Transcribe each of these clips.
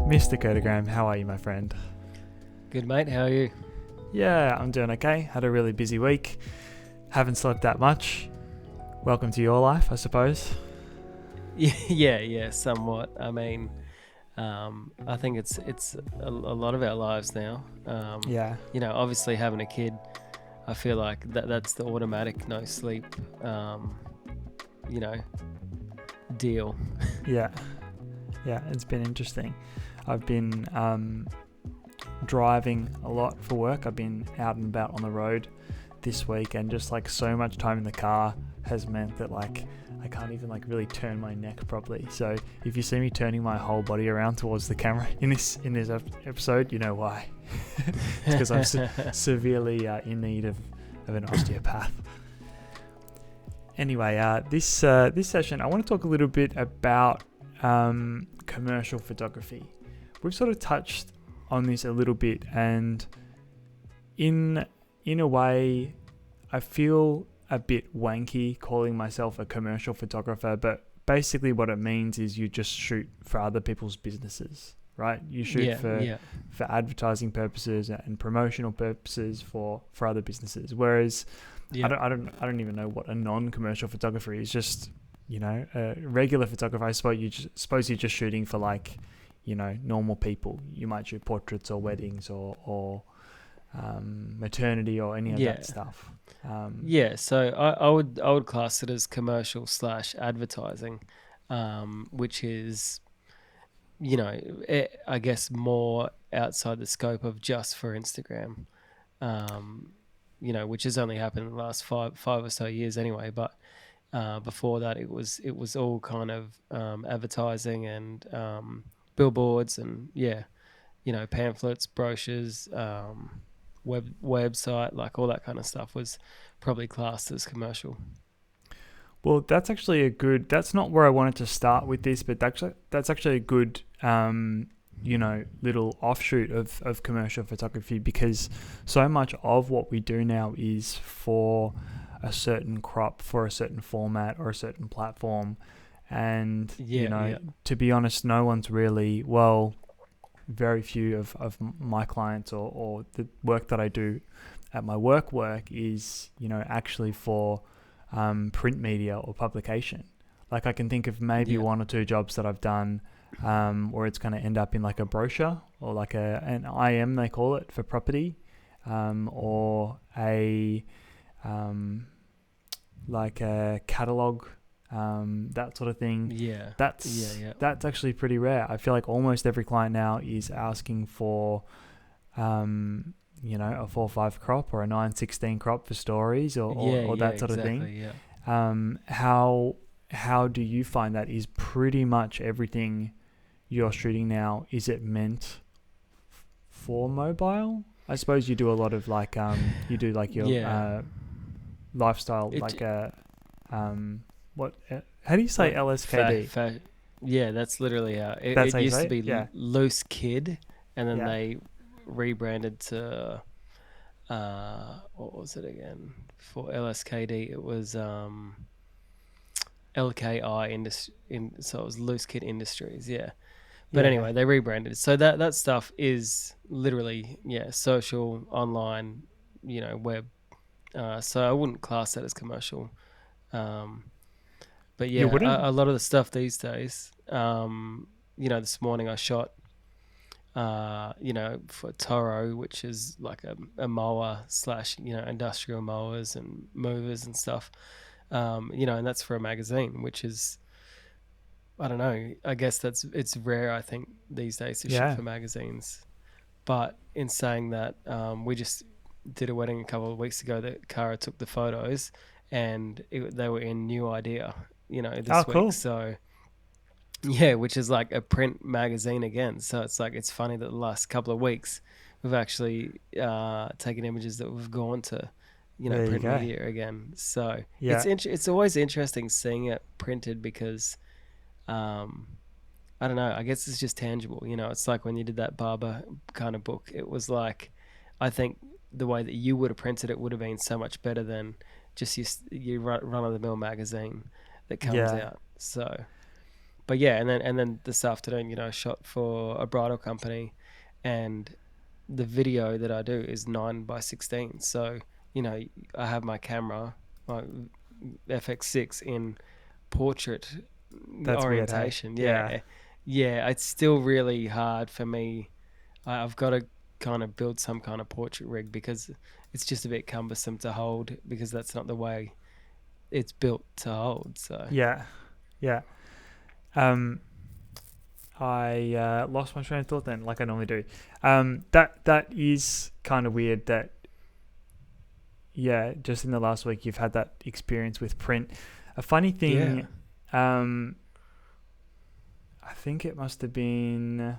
Mr. Codogram, how are you, my friend? Good, mate. How are you? Yeah, I'm doing okay. Had a really busy week. Haven't slept that much. Welcome to your life, I suppose. Yeah, somewhat. I mean, I think it's a lot of our lives now. Yeah. Obviously having a kid, I feel like that's the automatic no sleep, deal. Yeah, it's been interesting. I've been driving a lot for work. I've been out and about on the road this week, and just like so much time in the car has meant that like I can't even like really turn my neck properly. So if you see me turning my whole body around towards the camera in this episode, you know why. It's because I'm severely in need of an osteopath. Anyway, this session I want to talk a little bit about commercial photography. We've sort of touched on this a little bit, and in a way I feel a bit wanky calling myself a commercial photographer, but basically what it means is you just shoot for other people's businesses, right? You shoot for advertising purposes and promotional purposes for other businesses. Whereas I don't even know what a non-commercial photographer is. Just a regular photographer. I suppose you're just shooting for like normal people. You might shoot portraits or weddings or maternity or any of that stuff. So I would class it as commercial / advertising, which is I guess more outside the scope of just for Instagram, which has only happened in the last five or so years anyway. But before that, it was all kind of advertising and billboards and pamphlets, brochures, website, like all that kind of stuff was probably classed as commercial. Well, that's not where I wanted to start with this, but that's actually a good little offshoot of commercial photography, because so much of what we do now is for a certain crop, for a certain format or a certain platform. And to be honest, no one's really, very few of my clients or the work that I do at my work is actually for print media or publication. Like I can think of maybe one or two jobs that I've done where it's going to end up in like a brochure or like an IM, they call it, for property, or like a catalog, that sort of thing. That's actually pretty rare. I feel like almost every client now is asking for a 4:5 crop or a 9:16 crop for stories or that sort of thing. How do you find that? Is pretty much everything you're shooting now, is it meant for mobile? I suppose you do a lot of like you do like your lifestyle, what? How do you say LSKD? That's literally how it used to be. Loose Kid, and then they rebranded to what was it again? For LSKD, it was LKI so it was Loose Kid Industries. But anyway, they rebranded. So that stuff is literally social, online, web. So I wouldn't class that as commercial. But a lot of the stuff these days, this morning I shot, for Toro, which is like a mower / industrial mowers and movers and stuff, and that's for a magazine, which is, I don't know, I guess it's rare, I think, these days to shoot for magazines. But in saying that, we just did a wedding a couple of weeks ago that Cara took the photos, and they were in New Idea, this week. Cool. So which is like a print magazine again. So it's like, it's funny that the last couple of weeks we've actually taken images that we've gone to print media again. So it's always interesting seeing it printed because I don't know, I guess it's just tangible. It's like when you did that barber kind of book, it was like, I think the way that you would have printed it would have been so much better than just your run of the mill magazine that comes out. So, but yeah, and then this afternoon, you know, I shot for a bridal company, and the video that I do is 9:16. So, you know, I have my camera, my FX6 in portrait orientation. Weird, hey? Yeah, it's still really hard for me. I've got to kind of build some kind of portrait rig because it's just a bit cumbersome to hold because that's not the way it's built to hold. So yeah. I lost my train of thought then, like I normally do. That is kind of weird that, just in the last week you've had that experience with print. A funny thing, I think it must have been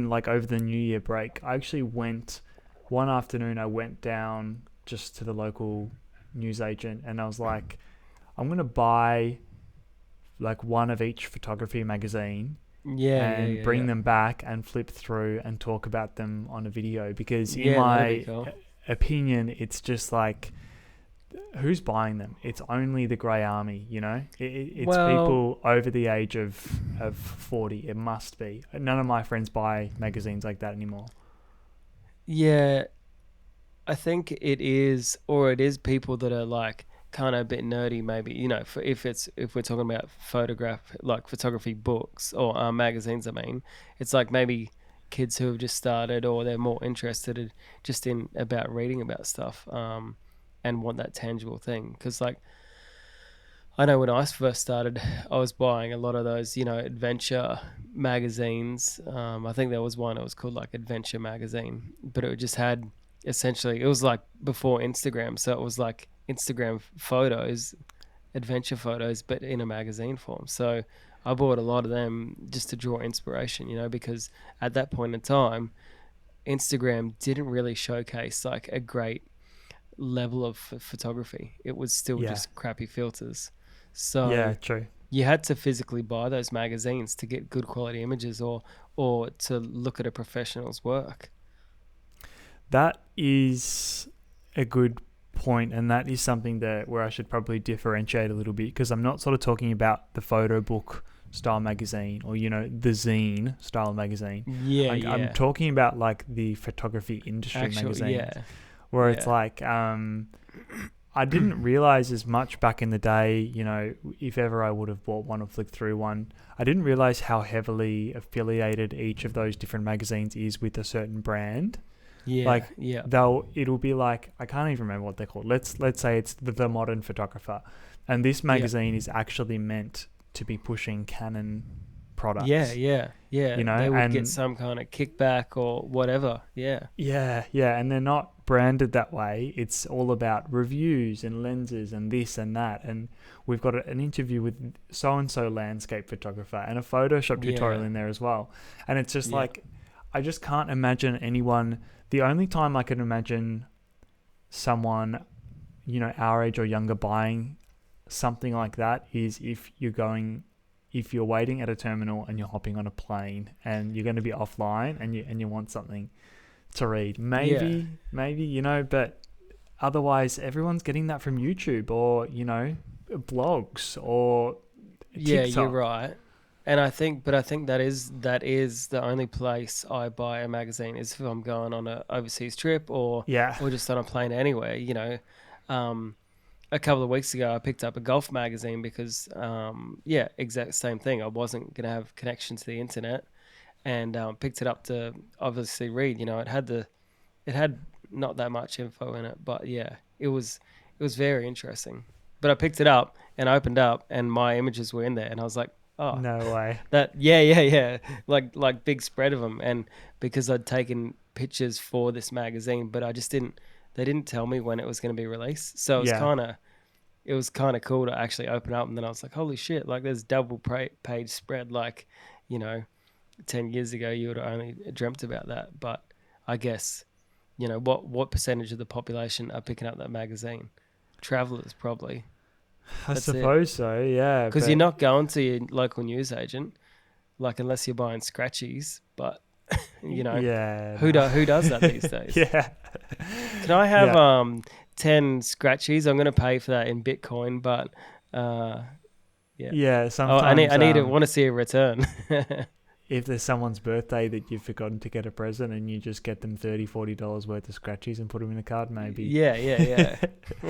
like over the New Year break. I actually went one afternoon. I went down just to the local newsagent, and I was like, I'm gonna buy like one of each photography magazine, and bring them back and flip through and talk about them on a video, because in my opinion, it's just like, who's buying them? It's only the grey army, you know. It's people over the age of 40. It must be. None of my friends buy magazines like that anymore. Yeah, I think it is people that are like kind of a bit nerdy, maybe, you know, if we're talking about photography books or magazines. I mean, it's like maybe kids who have just started, or they're more interested just in about reading about stuff. And want that tangible thing. Because, like, I know when I first started, I was buying a lot of those, you know, adventure magazines. I think there was one, it was called, like, Adventure Magazine. But it just had, essentially, it was, like, before Instagram. So it was, like, Instagram photos, adventure photos, but in a magazine form. So I bought a lot of them just to draw inspiration, you know, because at that point in time, Instagram didn't really showcase, like, a great level of photography. It was still just crappy filters. So true. You had to physically buy those magazines to get good quality images, or to look at a professional's work. That is a good point, and that is something where I should probably differentiate a little bit, because I'm not sort of talking about the photo book style magazine, or, you know, the zine style magazine. I'm talking about like the photography industry magazine. Where it's like, I didn't realize as much back in the day, you know, if ever I would have bought one or flicked through one, I didn't realize how heavily affiliated each of those different magazines is with a certain brand. It'll be like, I can't even remember what they're called. Let's say it's the Modern Photographer, and this magazine is actually meant to be pushing Canon products. Yeah. You know, they would get some kind of kickback or whatever. Yeah, and they're not branded that way. It's all about reviews and lenses and this and that. And we've got an interview with so-and-so landscape photographer and a Photoshop tutorial in there as well. And it's just like, I just can't imagine anyone. The only time I can imagine someone, you know, our age or younger buying something like that is if you're waiting at a terminal and you're hopping on a plane and you're going to be offline and you want something to read. Maybe, you know, but otherwise everyone's getting that from YouTube or, you know, blogs or TikTok. Yeah, you're right. And I think that is the only place I buy a magazine is if I'm going on an overseas trip or just on a plane anywhere, you know. A couple of weeks ago, I picked up a golf magazine because, exact same thing. I wasn't going to have connection to the internet, and picked it up to obviously read. You know, it had not that much info in it, but it was very interesting. But I picked it up and opened up, and my images were in there, and I was like, oh, no way. That like big spread of them, and because I'd taken pictures for this magazine, but I just didn't. They didn't tell me when it was going to be released, so it was kind of cool to actually open up, and then I was like, holy shit, like there's double page spread. Like, you know, 10 years ago you would have only dreamt about that, but I guess, you know, what percentage of the population are picking up that magazine? Travelers, probably. I suppose so, yeah. Because you're not going to your local newsagent, like, unless you're buying scratchies, but you know, who does that these days? Can I have Yeah, 10 scratchies? I'm gonna pay for that in Bitcoin, but uh, yeah. yeah. Oh, I Sometimes, need to want to see a return. if there's someone's birthday that you've forgotten to get a present and you just get them $30, $40 worth of scratchies and put them in a card, maybe. Yeah, yeah,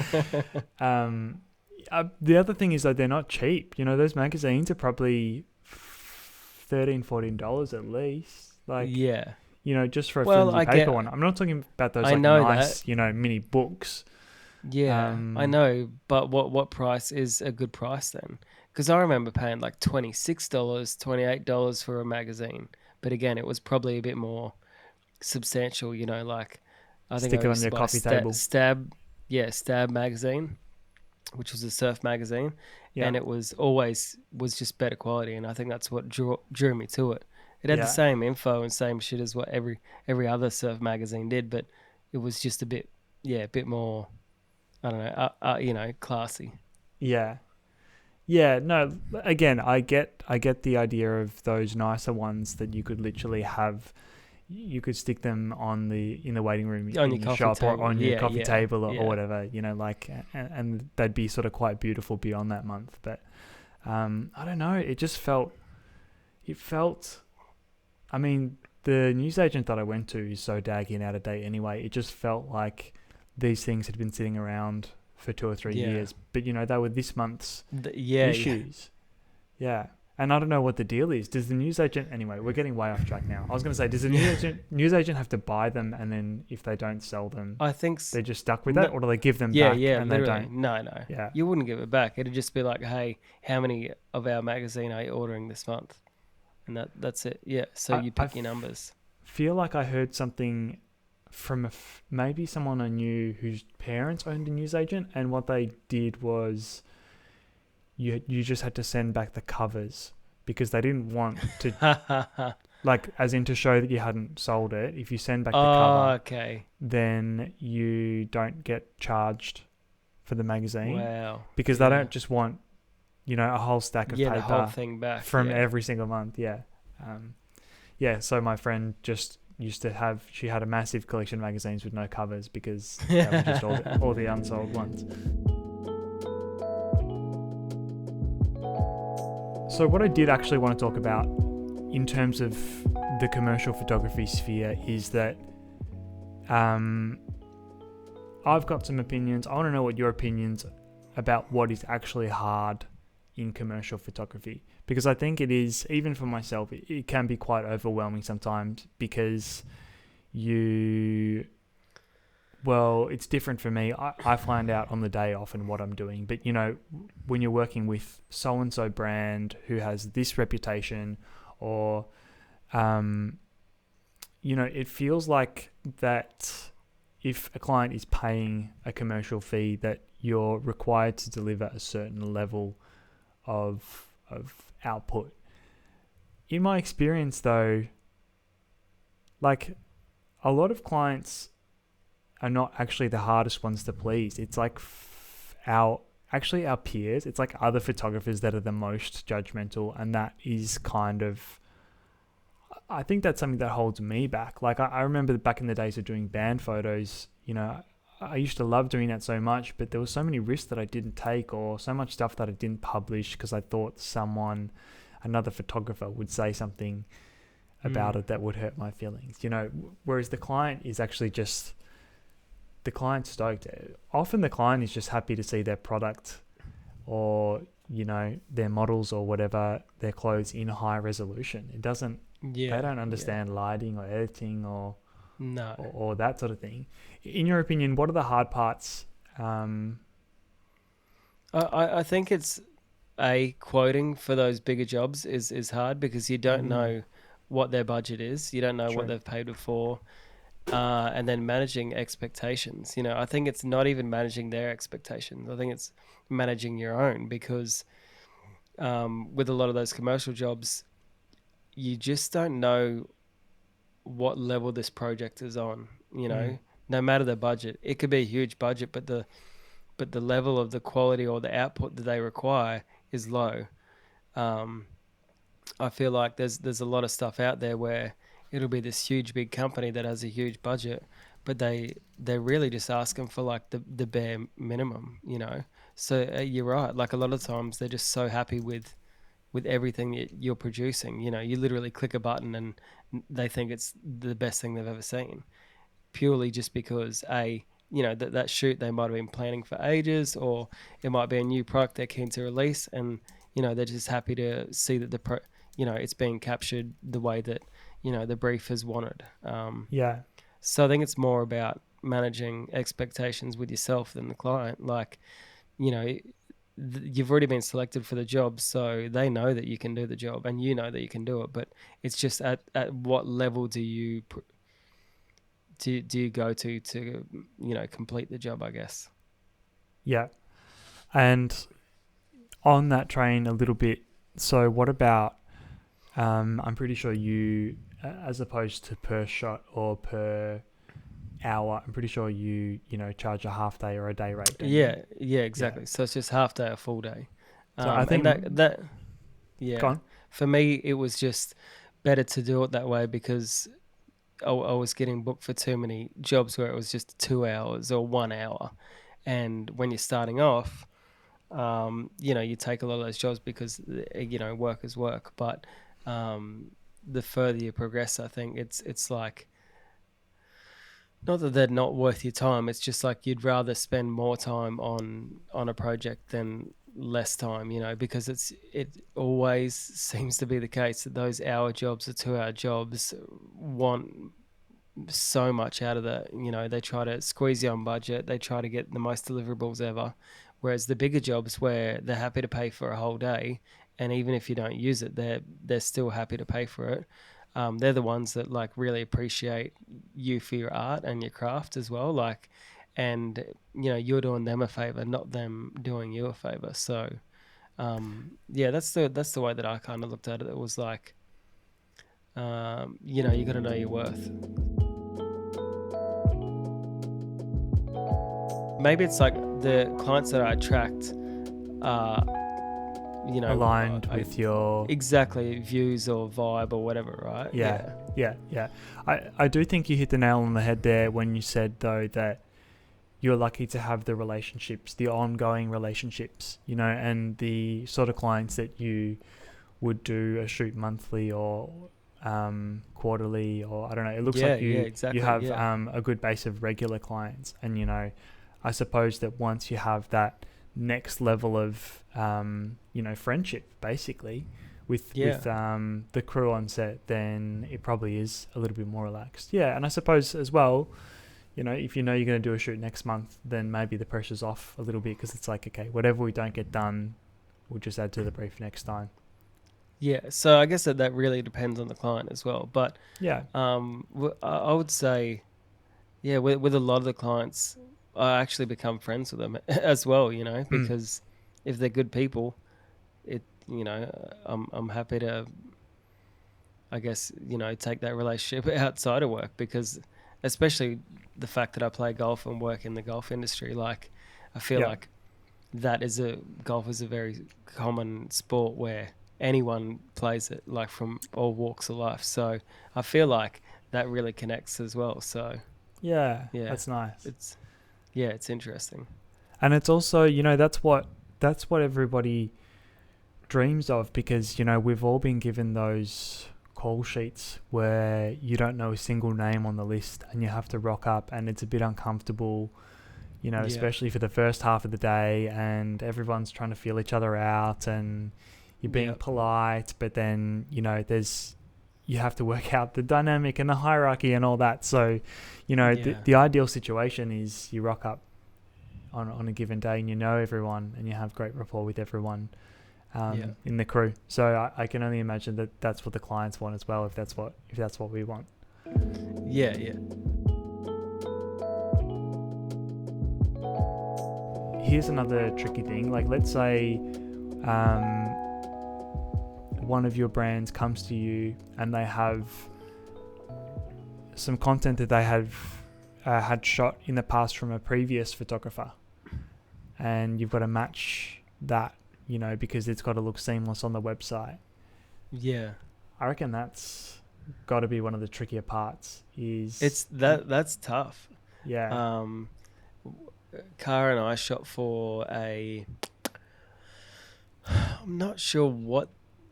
yeah. um, the other thing is that they're not cheap. You know, those magazines are probably $13, $14 at least. Like, Yeah. you know, just for a Well, flimsy I paper get. one. I'm not talking about those I like know that. nice, you know, mini books. Yeah, I Um, know. But what price is a good price then? Because I remember paying like $26, $28 for a magazine. But again, it was probably a bit more substantial. Like I think I Stick it on used to your buy coffee table. Stab magazine, which was a surf magazine, Yeah, and it was just better quality, and I think that's what drew me to it. It had the yeah, same info and same shit as what every other surf magazine did, but it was just a bit more, I don't know, classy. yeah. Yeah, no, again, I get the idea of those nicer ones that you could literally have. You could stick them in the waiting room On in your your coffee shop or table, on your yeah, coffee yeah, table or yeah, whatever, you know, like, and they'd be sort of quite beautiful beyond that month. But I don't know, it felt. I mean, the newsagent that I went to is so dagging out of date anyway. It just felt like these things had been sitting around for 2 or 3 yeah. years, but you know they were this month's Yeah, yeah. issues. Yeah. And I don't know what the deal is. Does the newsagent anyway? We're getting way off track now. I was going to say, does the Yeah, newsagent have to buy them, and then if they don't sell them, I think. they're just stuck with No, that, or do they give them yeah, back yeah, and they literally. don't? No, no. Yeah. You wouldn't give it back. It'd just be like, hey, how many of our magazine are you ordering this month? And that's it. Yeah. So I you I pick your numbers. feel like I heard something from maybe someone I knew whose parents owned a newsagent, and what they did was you just had to send back the covers because they didn't want to, like, as in to show that you hadn't sold it. If you send back the Oh, cover, okay. then you don't get charged for the magazine, Wow. because they Yeah. don't just want, you know, a whole stack of Yeah, the whole paper thing back. from Yeah. every single month. Yeah. um, yeah, so my friend just used to have, she had a massive collection of magazines with no covers because they were just all the unsold ones. So what I did actually want to talk about in terms of the commercial photography sphere is that I've got some opinions. I want to know what your opinions about what is actually hard in commercial photography, because I think it is, even for myself, it can be quite overwhelming sometimes because it's different for me. I find out on the day often what I'm doing, but you know, when you're working with so and so brand who has this reputation, or you know, it feels like that if a client is paying a commercial fee, that you're required to deliver a certain level of output. In my experience, though, like, a lot of clients are not actually the hardest ones to please. It's like our peers. It's like other photographers that are the most judgmental, and that is kind of, I think that's something that holds me back. Like, I remember back in the days of doing band photos, you know, I used to love doing that so much, but there were so many risks that I didn't take, or so much stuff that I didn't publish because I thought another photographer would say something about it that would hurt my feelings, you know, whereas the client is actually just, the client's stoked. Often the client is just happy to see their product, or, you know, their models or whatever, their clothes in high resolution. It doesn't, Yeah. they don't Yeah. understand lighting or editing or No. that sort of thing. In your opinion, what are the hard parts? I think it's quoting for those bigger jobs is hard because you don't know what their budget is. You don't know what True. they've paid before. And then managing expectations. You know, I think it's not even managing their expectations. I think it's managing your own, because with a lot of those commercial jobs, you just don't know what level this project is on. You know, no matter the budget, it could be a huge budget, but the level of the quality or the output that they require is low. I feel like there's a lot of stuff out there where it'll be this huge big company that has a huge budget, but they're really just asking for like the bare minimum, you know. So you're right. Like a lot of times they're just so happy with everything that you're producing. You know, you literally click a button and they think it's the best thing they've ever seen, purely just because that shoot they might have been planning for ages, or it might be a new product they're keen to release, and they're just happy to see that it's being captured the way that the brief has wanted. Yeah. So I think it's more about managing expectations with yourself than the client. Like, you've already been selected for the job, so they know that you can do the job, and you know that you can do it. But it's just at what level do you go to complete the job, I guess. Yeah. And on that train a little bit, so what about, I'm pretty sure you, as opposed to per shot or per hour, I'm pretty sure you charge a half day or a day rate. Yeah, exactly. Yeah. So it's just half day or full day. So I think that go on. For me, it was just better to do it that way, because I was getting booked for too many jobs where it was just 2 hours or 1 hour. And when you're starting off, you take a lot of those jobs because, work is work. But the further you progress, I think it's like, not that they're not worth your time. It's just like you'd rather spend more time on a project than less time, because it always seems to be the case that those hour jobs or 2 hour jobs want so much out of the, they try to squeeze you on budget. They try to get the most deliverables ever. Whereas the bigger jobs, where they're happy to pay for a whole day, and even if you don't use it, they're still happy to pay for it. They're the ones that like really appreciate you for your art and your craft as well. Like, and you're doing them a favor, not them doing you a favor. So, that's the way that I kind of looked at it. It was like, you got to know your worth. Maybe it's like the clients that I attract are, aligned with your exactly views or vibe or whatever, right? Yeah. I do think you hit the nail on the head there when you said, though, that you're lucky to have the relationships, the ongoing relationships, and the sort of clients that you would do a shoot monthly or quarterly, or I don't know. It looks like you have a good base of regular clients, and I suppose that once you have that next level of friendship, basically, with the crew on set, then it probably is a little bit more relaxed. Yeah, and I suppose as well, if you're going to do a shoot next month, then maybe the pressure's off a little bit, because it's like, okay, whatever we don't get done, we'll just add to the brief next time. Yeah, so I guess that really depends on the client as well. But I would say, with a lot of the clients, I actually become friends with them as well, because if they're good people, I'm happy to, I guess, take that relationship outside of work, because especially the fact that I play golf and work in the golf industry, like I feel like golf is a very common sport where anyone plays it, like from all walks of life. So I feel like that really connects as well. So yeah, that's nice. It's interesting. And it's also, that's what everybody dreams of, because, we've all been given those call sheets where you don't know a single name on the list and you have to rock up, and it's a bit uncomfortable, especially for the first half of the day, and everyone's trying to feel each other out, and you're being polite, but then, you have to work out the dynamic and the hierarchy and all that. So, the ideal situation is you rock up on a given day and you know everyone and you have great rapport with everyone in the crew. So I can only imagine that that's what the clients want as well, if that's what we want. Yeah. Here's another tricky thing. Like, let's say one of your brands comes to you and they have some content that they have had shot in the past from a previous photographer, and you've got to match that, because it's got to look seamless on the website. Yeah, I reckon that's got to be one of the trickier parts. That's tough. Yeah. Cara and I shot for I'm not sure what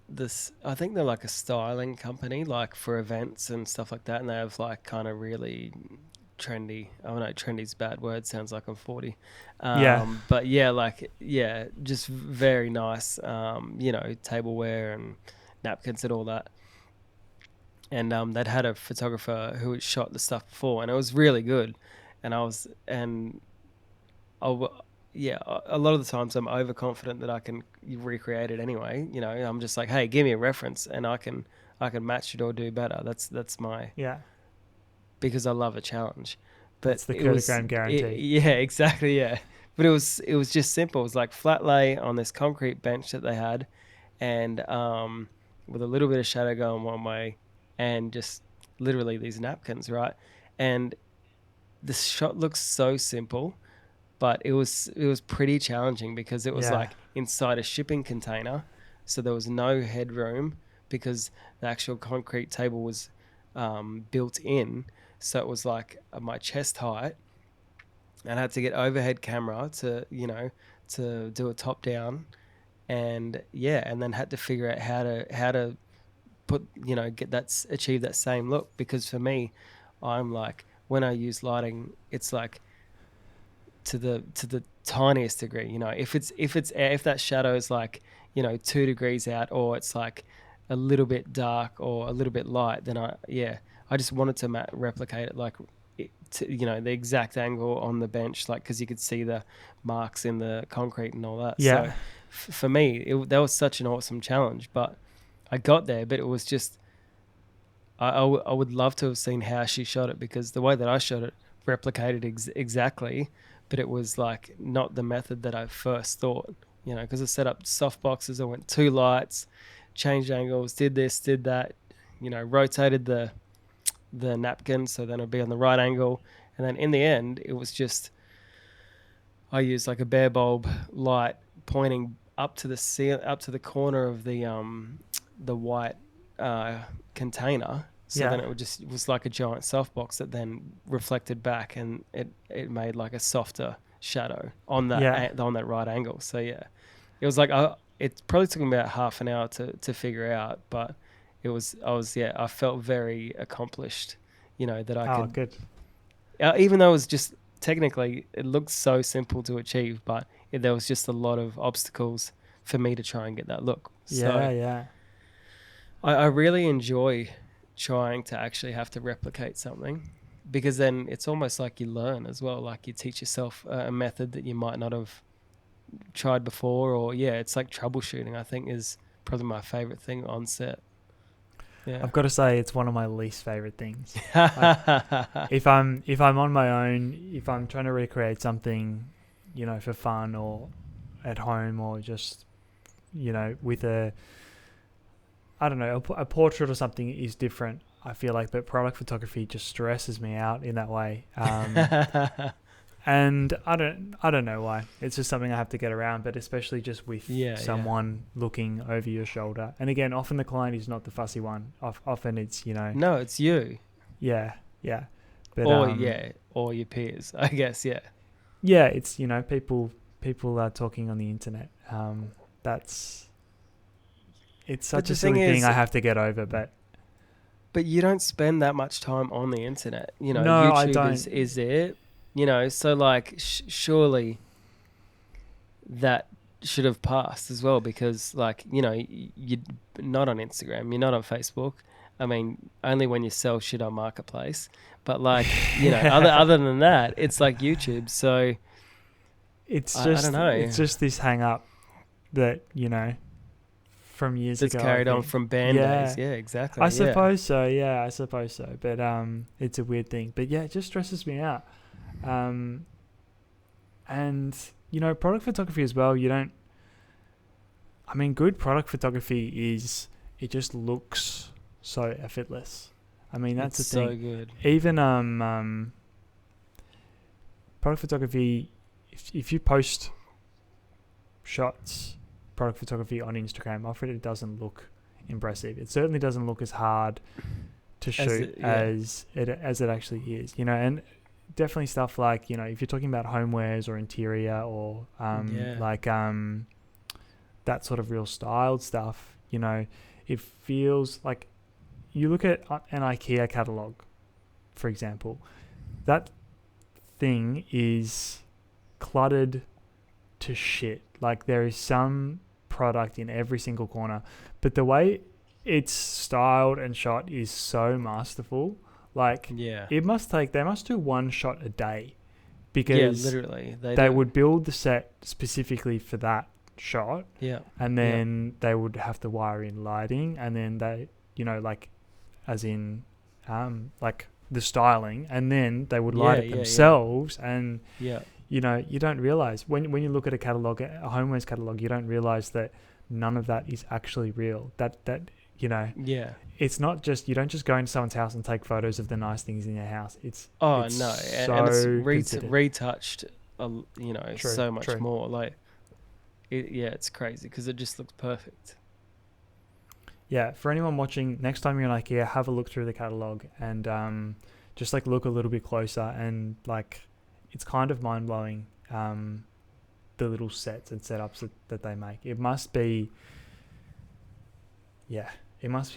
this. I think they're like a styling company, like for events and stuff like that, and they have like kind of really trendy. Oh no, trendy's a bad word. Sounds like I'm 40. Yeah. But yeah, like yeah, just very nice. Tableware and napkins and all that. And they'd had a photographer who had shot the stuff before, and it was really good. And I w- yeah, a lot of the times I'm overconfident that I can recreate it anyway. I'm just like, hey, give me a reference, and I can match it or do better. That's my Yeah. because I love a challenge. But That's the kilogram guarantee. yeah, exactly, yeah. But it was just simple. It was like flat lay on this concrete bench that they had, and with a little bit of shadow going one way, and just literally these napkins, right? And the shot looks so simple, but it was pretty challenging because it was Yeah. like inside a shipping container, so there was no headroom because the actual concrete table was built in, so it was like my chest height, and I had to get overhead camera to do a top down, and yeah, and then had to figure out how to put get that achieve that same look because for me, I'm like when I use lighting, it's like to the tiniest degree. If that shadow is like 2 degrees out, or it's like a little bit dark or a little bit light, then I just wanted to replicate it like the exact angle on the bench, like because you could see the marks in the concrete and all that. So Yeah. for me, that was such an awesome challenge. But I got there, but it was just I would love to have seen how she shot it because the way that I shot it replicated exactly, but it was like not the method that I first thought. Because I set up soft boxes, I went 2 lights, changed angles, did this, did that, rotated the napkin so then it'd be on the right angle, and then in the end it was just I used like a bare bulb light pointing up to the corner of the white container. So then Yeah. it was like a giant softbox that then reflected back, and it made like a softer shadow on Yeah. that right angle. So yeah, it was like it probably took me about half an hour to figure out, but I felt very accomplished. That I Oh, could, good. even though it was just technically it looked so simple to achieve, but there was just a lot of obstacles for me to try and get that look. Yeah. So Yeah. I really enjoy trying to actually have to replicate something because then it's almost like you learn as well. Like you teach yourself a method that you might not have tried before, or yeah, it's like troubleshooting. I think is probably my favorite thing on set. Yeah. I've got to say it's one of my least favorite things. Like, if I'm on my own, if I'm trying to recreate something, for fun or at home or just, with I don't know, a portrait or something is different. I feel like, but product photography just stresses me out in that way. And I don't know why. It's just something I have to get around, but especially just with someone looking over your shoulder. And again, often the client is not the fussy one. Often it's, No, it's you. Yeah, yeah. But or your peers, I guess, yeah. Yeah, it's, people are talking on the internet. It's such a silly thing I have to get over, but you don't spend that much time on the internet. No, YouTube I don't. is it. So like surely that should have passed as well because like, you're not on Instagram, you're not on Facebook. I mean, only when you sell shit on Marketplace. But like, other than that, it's like YouTube. So it's I just don't know. It's just this hang up that, from years That's ago. carried on from band days. Yeah, exactly. I suppose so. Yeah, I suppose so. But it's a weird thing. But yeah, it just stresses me out. And product photography as well. Good product photography is, it just looks so effortless. I mean, that's it's the thing. so good. Even product photography, if you post shots, product photography on Instagram, often it doesn't look impressive. It certainly doesn't look as hard to shoot as it actually is. And definitely stuff like, you know, if you're talking about homewares or interior or that sort of real styled stuff, you know, it feels like you look at an IKEA catalog, for example, that thing is cluttered to shit. Like there is some product in every single corner, but the way it's styled and shot is so masterful. Like they must do one shot a day, because literally they would build the set specifically for that shot, and then they would have to wire in lighting, and then they, you know, like as in like the styling, and then they would light it themselves. And you know, you don't realize when you look at a catalog, a homewares catalog, you don't realize that none of that is actually real. That you know, it's not just, you don't just go into someone's house and take photos of the nice things in your house. It's and it's retouched, you know, True, so much true. more. Like, it's crazy because it just looks perfect. Yeah, for anyone watching, next time you're in IKEA, have a look through the catalog and just like look a little bit closer, and like it's kind of mind blowing, the little sets and setups that they make. It must be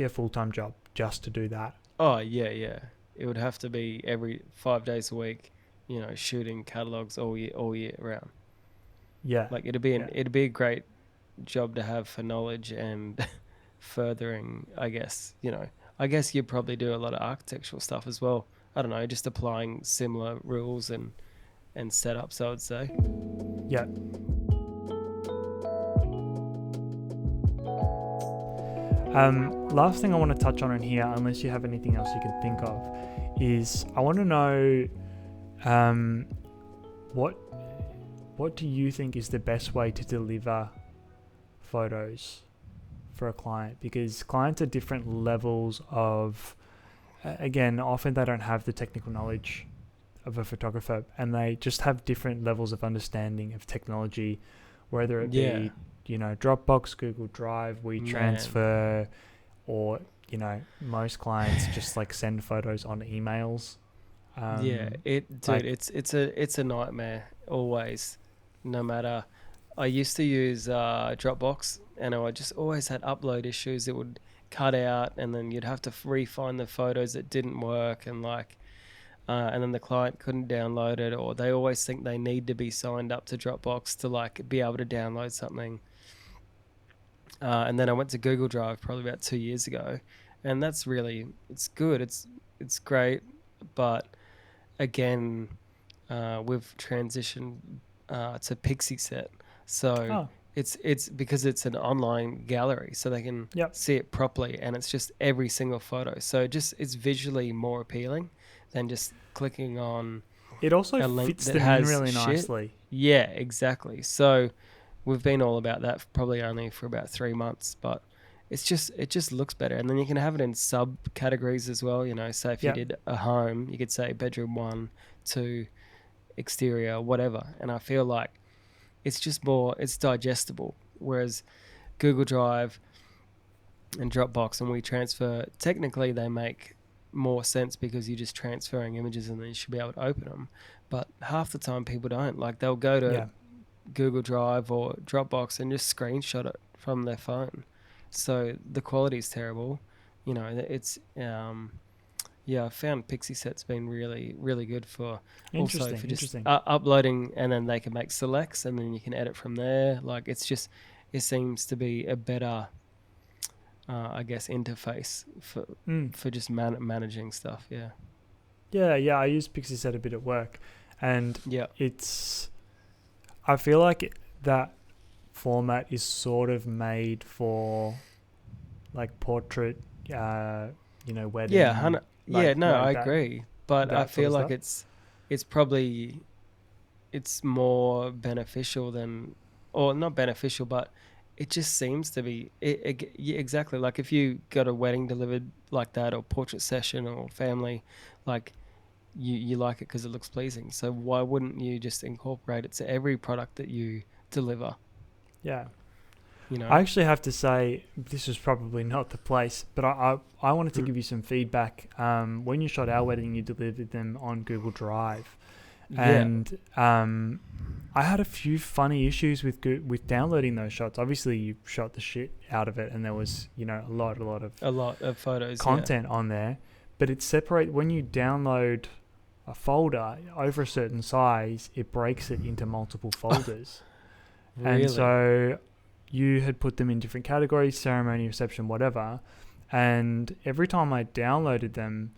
a full-time job just to do that. Oh yeah, it would have to be every 5 days a week, you know, shooting catalogs all year round. Yeah, like it'd be a great job to have for knowledge and furthering, I guess. You know, I guess you'd probably do a lot of architectural stuff as well. I don't know, just applying similar rules and setups, I would say. Yeah. Last thing I want to touch on in here, unless you have anything else you can think of, is I want to know what do you think is the best way to deliver photos for a client? Because clients are different levels of, again, often they don't have the technical knowledge of a photographer, and they just have different levels of understanding of technology, whether it be, you know, Dropbox, Google Drive, WeTransfer, or, you know, most clients just like send photos on emails. It's a nightmare always. No matter, I used to use Dropbox, and I just always had upload issues. It would cut out, and then you'd have to re-find the photos that didn't work, and and then the client couldn't download it, or they always think they need to be signed up to Dropbox to like be able to download something. And then I went to Google Drive probably about 2 years ago, and it's good. It's great, but again, we've transitioned to Pixie Set, so it's because it's an online gallery, so they can see it properly, and it's just every single photo. So it's visually more appealing than just clicking on. It also fits them in really nicely. Yeah, exactly. So we've been all about that probably only for about 3 months, but it just looks better. And then you can have it in subcategories as well. You know, say if you did a home, you could say bedroom 1, 2, exterior, whatever. And I feel like it's just it's digestible. Whereas Google Drive and Dropbox and WeTransfer, technically they make more sense because you're just transferring images and then you should be able to open them. But half the time people don't. Like they'll go to Google Drive or Dropbox and just screenshot it from their phone. So the quality is terrible. You know, it's I found Pixie Set's been really, really good for just uploading, and then they can make selects and then you can edit from there. Like it seems to be a better I guess interface for just managing stuff. Yeah, I use Pixie Set a bit at work, and I feel like that format is sort of made for like portrait, wedding. I agree, but I feel like it's probably more beneficial than, or not beneficial, but it just seems to be exactly like if you got a wedding delivered like that, or portrait session or family, like you like it because it looks pleasing. So why wouldn't you just incorporate it to every product that you deliver? Yeah. you know. I actually have to say, this is probably not the place, but I wanted to give you some feedback. When you shot our wedding, you delivered them on Google Drive. Yeah. And I had a few funny issues with downloading those shots. Obviously, you shot the shit out of it, and there was, you know, a lot of photos, content on there. But it separate when you download a folder over a certain size, it breaks it into multiple folders. Really? And so you had put them in different categories: ceremony, reception, whatever. And every time I downloaded them,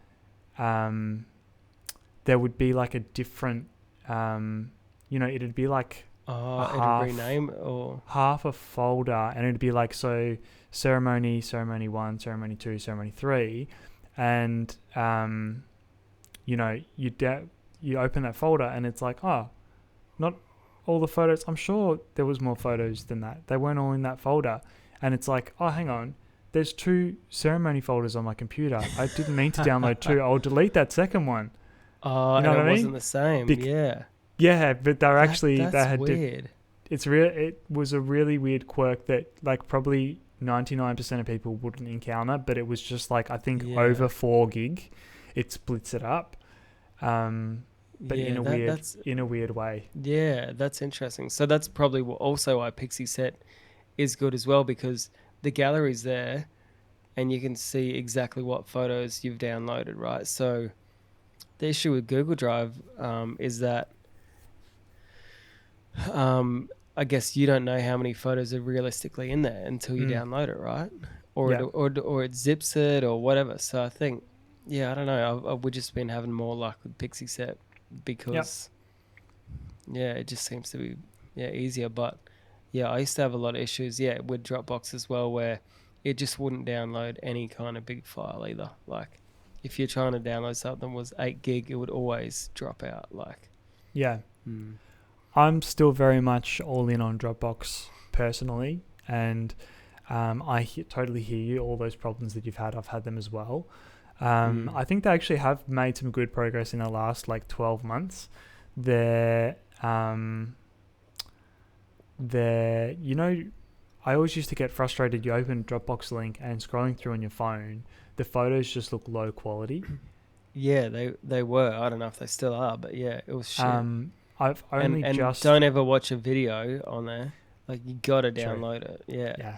there would be like a different, you know, it'd be like it'd rename or half a folder, and it'd be like, so ceremony 1, ceremony 2, ceremony 3, and you know, you open that folder and it's like, oh, not all the photos. I'm sure there was more photos than that. They weren't all in that folder, and it's like, oh, hang on. There's 2 ceremony folders on my computer. I didn't mean to download 2. I'll delete that second one. Oh, you know and what it I wasn't mean? the same. Yeah. Yeah, but they were actually That's they had weird. It was a really weird quirk that like probably 99% of people wouldn't encounter, but it was just like, I think over 4 gig, it splits it up. But in a weird way. Yeah, that's interesting. So that's probably also why Pixie is good as well, because the gallery's there and you can see exactly what photos you've downloaded, right? So the issue with Google Drive is that I guess you don't know how many photos are realistically in there until you download it, right? Or it zips it or whatever. So I think, I don't know. We've just been having more luck with Pixie because, it just seems to be easier. But I used to have a lot of issues, with Dropbox as well, where it just wouldn't download any kind of big file either. Like, if you're trying to download something that was 8 gig, it would always drop out. Like, I'm still very much all in on Dropbox personally, and I totally hear you. All those problems that you've had, I've had them as well. I think they actually have made some good progress in the last like 12 months. You know, I always used to get frustrated. You open a Dropbox link and scrolling through on your phone, the photos just look low quality. Yeah, they were. I don't know if they still are, but it was shit. I've only and don't ever watch a video on there. Like, you gotta download it. Yeah.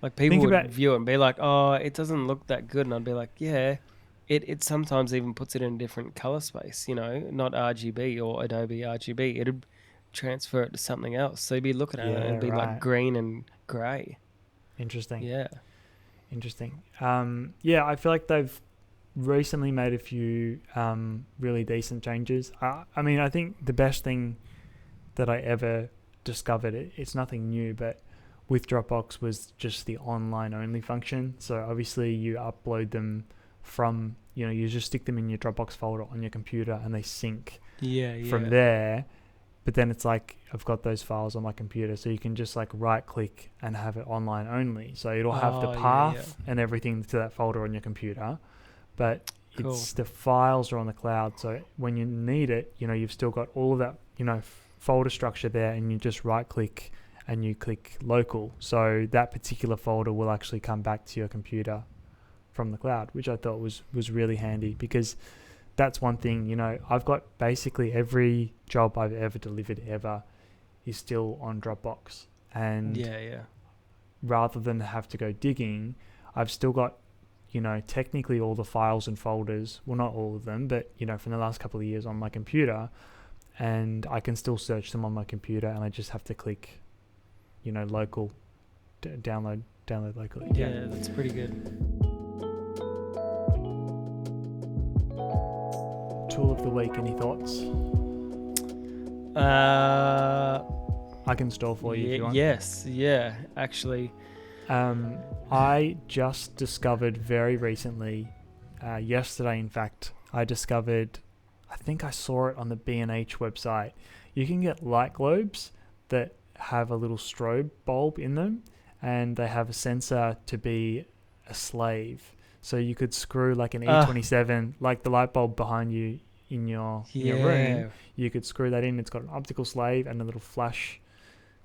Like, people would view it and be like, oh, it doesn't look that good. And I'd be like, it sometimes even puts it in a different color space, you know, not RGB or Adobe RGB. It'd transfer it to something else. So you'd be looking at it and it'd be like green and grey. Interesting. Yeah. Interesting. I feel like they've recently made a few really decent changes. I mean, I think the best thing that I ever discovered, it's nothing new, but with Dropbox was just the online only function. So obviously you upload them from, you just stick them in your Dropbox folder on your computer and they sync from there. But then it's like, I've got those files on my computer, so you can just like right click and have it online only. So it'll have the path and everything to that folder on your computer, but it's the files are on the cloud. So when you need it, you've still got all of that, folder structure there, and you just right click and you click local. So that particular folder will actually come back to your computer from the cloud, which I thought was really handy, because that's one thing, I've got basically every job I've ever delivered ever is still on Dropbox. And rather than have to go digging, I've still got, technically all the files and folders, well, not all of them, but, from the last couple of years on my computer, and I can still search them on my computer, and I just have to click, local, download locally. Yeah, that's pretty good. Tool of the week, any thoughts? I can stall for you if you want. Yes, actually. I just discovered very recently, yesterday in fact, I think I saw it on the B&H website. You can get light globes that have a little strobe bulb in them, and they have a sensor to be a slave. So you could screw like an E27, like the light bulb behind you in your room. You could screw that in. It's got an optical slave and a little flash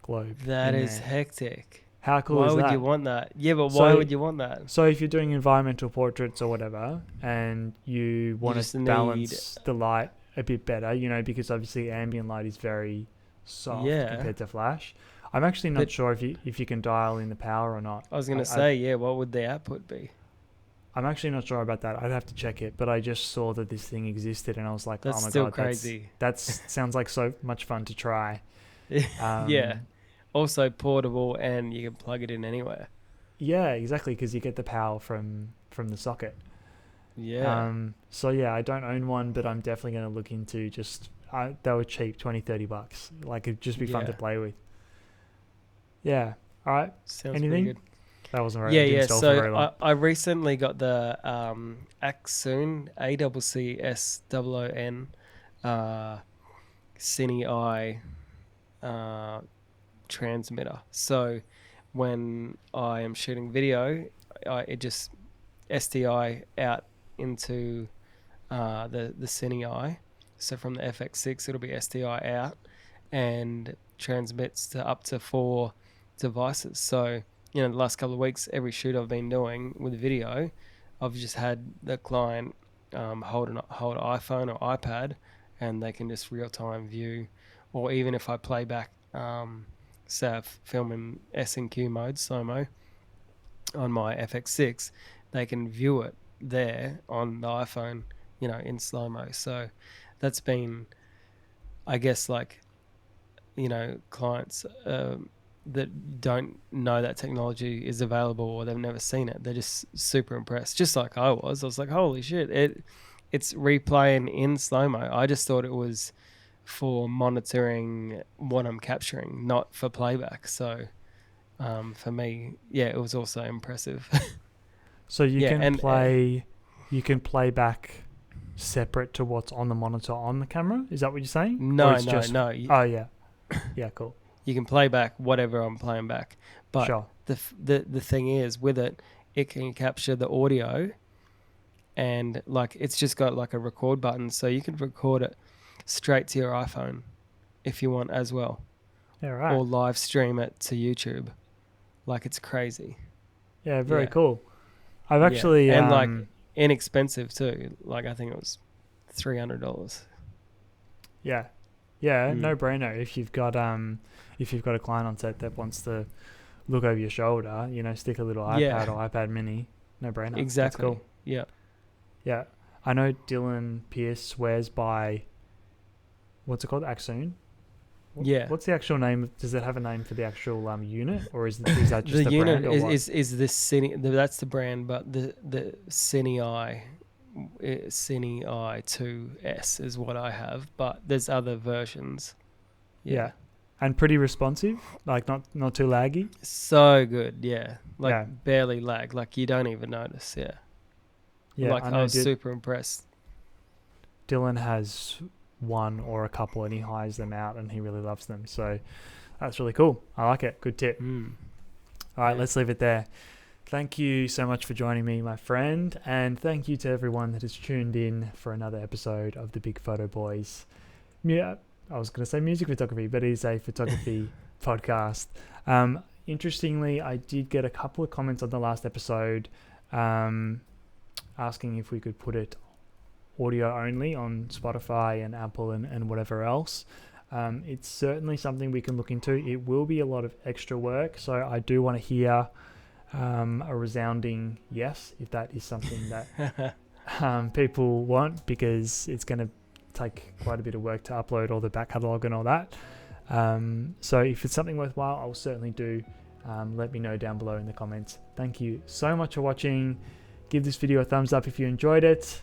globe. That in is there. hectic. How cool Why is would that? you want that? Yeah, but So- why would you want that? So if you're doing environmental portraits or whatever, and you want just to need- balance the light a bit better, you know, because obviously ambient light is very soft Yeah. compared to flash. I'm actually not But- sure if you can dial in the power or not. I was going to say, yeah, what would the output be? I'm actually not sure about that. I'd have to check it, but I just saw that this thing existed, and I was like, That's oh my still god, crazy. that's sounds like so much fun to try. Yeah. Also portable, and you can plug it in anywhere. Yeah, exactly, because you get the power from the socket. Yeah. So yeah, I don't own one, but I'm definitely going to look into they were cheap, $20-$30. Like, it'd just be fun to Yeah. play with. Yeah. All right. Sounds Anything? pretty good. That wasn't right. Yeah, It didn't yeah. stall for very long. So I recently got the Axoon ACCSOON Cine Eye transmitter. So when I am shooting video, it just SDI out into the Cine Eye. So from the FX6, it'll be SDI out and transmits to up to 4 devices. So, you know, the last couple of weeks, every shoot I've been doing with video, I've just had the client hold an iPhone or iPad, and they can just real time view, or even if I play back, say I film in S&Q mode, slow mo, on my FX6, they can view it there on the iPhone, you know, in slow mo. So that's been, I guess, like, you know, clients that don't know that technology is available or they've never seen it, they're just super impressed. Just like I was like, holy shit, it's replaying in slow mo. I just thought it was for monitoring what I'm capturing, not for playback. So for me, yeah, it was also impressive. So you Yeah, can play back separate to what's on the monitor on the camera. Is that what you're saying? No. Oh yeah, yeah, cool. You can play back whatever I'm playing back, but Sure. the thing is with it can capture the audio, and like it's just got like a record button, so you can record it straight to your iPhone if you want as well, Yeah, right. or live stream it to YouTube. Like, it's crazy. Yeah, very Yeah. cool. I've actually and like inexpensive too. Like, I think it was $300. yeah, no brainer. If you've got a client on set that wants to look over your shoulder, you know, stick a little iPad or iPad Mini, no brainer. Exactly. That's cool. Yeah. I know Dylan Pierce swears by, what's it called, Axoon? Yeah. What's the actual name? Does it have a name for the actual unit, or is that just The a unit brand? Or what? is this Cine. That's the brand, but the Cine Eye, Cine Eye 2S is what I have. But there's other versions. Yeah. And pretty responsive, like not too laggy. So good, yeah. Like, Yeah. barely lag. Like, you don't even notice. Yeah. Yeah, Like, I was super impressed. Dylan has one or a couple and he hires them out and he really loves them. So that's really cool. I like it. Good tip. All right, let's leave it there. Thank you so much for joining me, my friend. And thank you to everyone that has tuned in for another episode of the Big Photo Boys. Yeah, I was going to say music photography, but it is a photography podcast. Interestingly, I did get a couple of comments on the last episode asking if we could put it audio only on Spotify and Apple and whatever else. It's certainly something we can look into. It will be a lot of extra work, so I do want to hear a resounding yes if that is something that people want, because it's going to take quite a bit of work to upload all the back catalogue and all that. So if it's something worthwhile, I'll certainly do. Let me know down below in the comments. Thank you so much for watching. Give this video a thumbs up if you enjoyed it,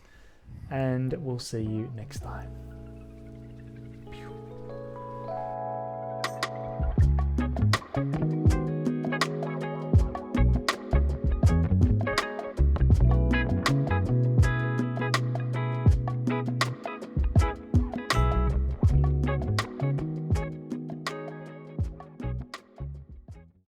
and we'll see you next time.